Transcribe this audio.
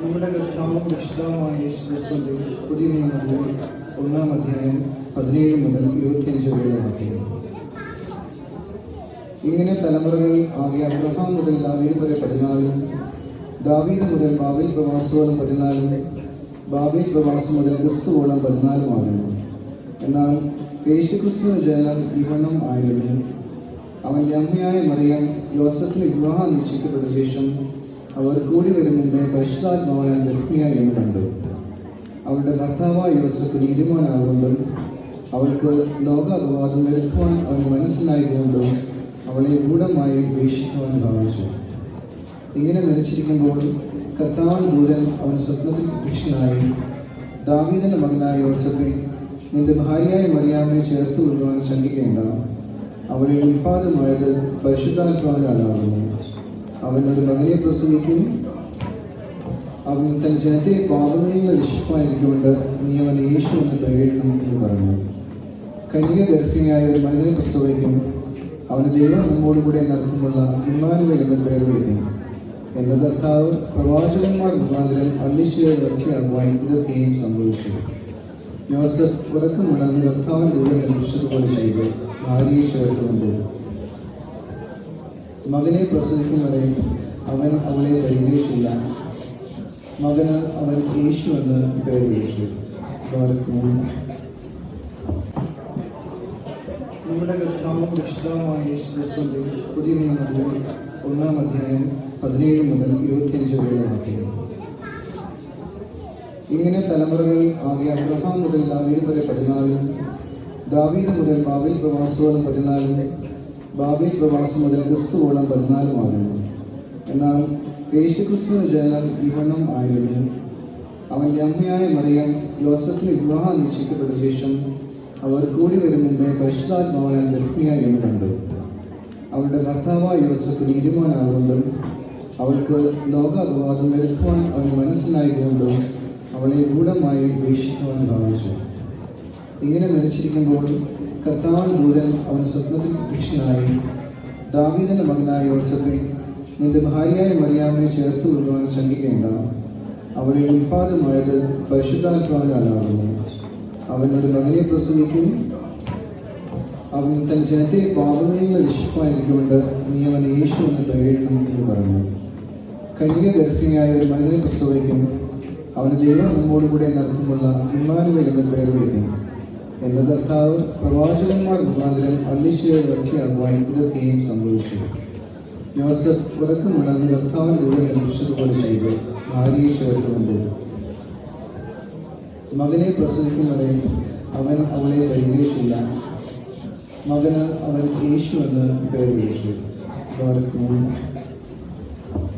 നമ്മുടെ കർത്താവും രക്ഷിതാവുമായ യേശുക്രിസ്തുവിന്റെ പുതിയ നിയമത്തിലെ 1-ാം അധ്യായം 17 മുതൽ 25 വരെ വാക്യം. ഇങ്ങനെ തലമുറകൾ ആകെ അബ്രഹാം മുതൽ ദാവീദ് വരെ 14, ദാവീദ് മുതൽ ബാബേൽ പ്രവാസോളം 14, ബാബേൽ പ്രവാസം മുതൽ ക്രിസ്തുവോളം 14 ആകുന്നു. എന്നാൽ യേശുക്രിസ്തുവിന്റെ ജനനം ഇവണ്ണം ആയിരുന്നു. അവന്റെ അമ്മയായ മറിയം യോസഫിന് വിവാഹം നിശ്ചയിക്കപ്പെട്ട ശേഷം അവർ കൂടി വരും മുമ്പേ പരിശുദ്ധാത്മാവാൽ ഗർഭിണിയായി എന്ന് കണ്ടു. അവളുടെ ഭർത്താവായ യോസഫ് നീതിമാനാകൊണ്ടും അവൾക്ക് ലോകാപവാദം വരുത്തുവാൻ അവന് മനസ്സിലായതുകൊണ്ടും അവളെ ഗൂഢമായി ഉപേക്ഷിക്കുവാൻ ഭാവിച്ചു. ഇങ്ങനെ നനച്ചിരിക്കുമ്പോൾ കർത്താവിന്റെ ദൂതൻ അവൻ സ്വപ്നത്തിൽ പ്രത്യക്ഷനായി, ദാവീദിന്റെ മകനായ യോസഫെ, നിന്റെ ഭാര്യയായ മറിയാമിനെ ചേർത്ത് കൊള്ളുവാൻ ശങ്കിക്കേണ്ട. അവളെ ഉൽപ്പാദമായത് പരിശുദ്ധാത്മാവിനാലാകുന്നു. അവൻ ഒരു മകനെ പ്രസവിക്കും. അവൻ തന്റെ ജനത്തെ പാപങ്ങളിൽ നിന്ന് രക്ഷിപ്പാനിരിക്കൊണ്ട് നീ അവൻ യേശു എന്ന് പേരിടണം എന്ന് പറഞ്ഞു. കന്യക ഗർഭിണിയായ ഒരു മകനെ പ്രസവിക്കും. അവന് ദൈവം നമ്മോടുകൂടെ നടത്തുമുള്ള ഇമ്മാനുവേൽ എന്ന് പേർ വിളിക്കും എന്ന കർത്താവ് പ്രവാചകന്മാർ മുഖാന്തരം അള്ളിശയെ വ്യക്തിയാകുവാൻ ഇതൊക്കെയും സംഭവിച്ചു. യോസഫ് ഉറക്കമുണർന്ന് കർത്താവിന്റെ ദൂതൻ കൽപ്പിച്ചതുപോലെ ചെയ്തു ഭാര്യയെ ചേർത്തുകൊണ്ടു. മകനെ പ്രസവിക്കും വരെ അവൻ അവളെ പരിഗണിച്ചില്ല. മകന് അവൻ യേശു എന്ന് പേർ വിളിച്ചു. നമ്മുടെ കർത്താവും രക്ഷിതാവുമായ യേശുക്രിസ്തുവിന്റെ പുതിയ നിയമത്തിലെ 1-ാം അധ്യായം 17 മുതൽ 25 വരെ വാക്യം. ഇങ്ങനെ തലമുറകൾ ആകെ അബ്രഹാം മുതൽ ദാവീദ് വരെ 14, ദാവീദ് മുതൽ ബാബേൽ പ്രവാസോളം 14, ബാബേൽ പ്രവാസം മുതൽ ക്രിസ്തുവോളം 14 ആകുന്നു. എന്നാൽ യേശുക്രിസ്തുവിന്റെ ജനനം ഇവണ്ണം ആയിരുന്നു. അവന്റെ അമ്മയായ മറിയം യോസഫിന് വിവാഹം നിശ്ചയിക്കപ്പെട്ട ശേഷം അവർ കൂടി വരും മുമ്പേ പരിശുദ്ധാത്മാവാൽ ഗർഭിണിയായി എന്ന് കണ്ടു. അവളുടെ ഭർത്താവായ യോസഫ് നീതിമാനാകൊണ്ടും അവൾക്ക് ലോകാപവാദം വരുത്തുവാൻ അവന് മനസ്സിലായതുകൊണ്ടും അവളെ ഗൂഢമായി ഉപേക്ഷിക്കുവാൻ ഭാവിച്ചു. ഇങ്ങനെ നനച്ചിരിക്കുമ്പോൾ കർത്താവിന്റെ ദൂതൻ അവൻ സ്വപ്നത്തിൽ പ്രത്യക്ഷനായി, ദാവീദിന്റെ മകനായ യോസഫെ, നിന്റെ ഭാര്യയായ മറിയാമിനെ ചേർത്ത് കൊള്ളുവാൻ ശങ്കിക്കേണ്ട. അവളെ ഉൽപ്പാദമായത് പരിശുദ്ധാത്മാവിനാലാകുന്നു. അവൻ ഒരു മകനെ പ്രസവിക്കും. അവൻ തന്റെ ജനത്തെ പാപങ്ങളിൽ നിന്ന് രക്ഷിപ്പാനിരിക്കൊണ്ട് നീ അവൻ യേശു എന്ന് പേരിടണം എന്ന് പറഞ്ഞു. കന്യക ഗർഭിണിയായ ഒരു മകനെ പ്രസവിക്കും. അവന് ദൈവം നമ്മോടുകൂടെ നടത്തുമുള്ള ഇമ്മാനുവേൽ എന്ന് പേർ വിളിക്കും എന്ന കർത്താവ് പ്രവാചകന്മാർ മുഖാന്തരം അള്ളിശയെ വ്യക്തിയാകുവാൻ ഇതൊക്കെയും സംഭവിച്ചു. യോസഫ് ഉറക്കമുണർന്ന് കർത്താവിന്റെ ദൂതൻ കൽപ്പിച്ചതുപോലെ ചെയ്തു ഭാര്യയെ ചേർത്തുകൊണ്ടു. മകനെ പ്രസവിക്കും വരെ അവൻ അവളെ പരിഗണിച്ചില്ല. മകന് അവൻ യേശു എന്ന് പേർ വിളിച്ചു.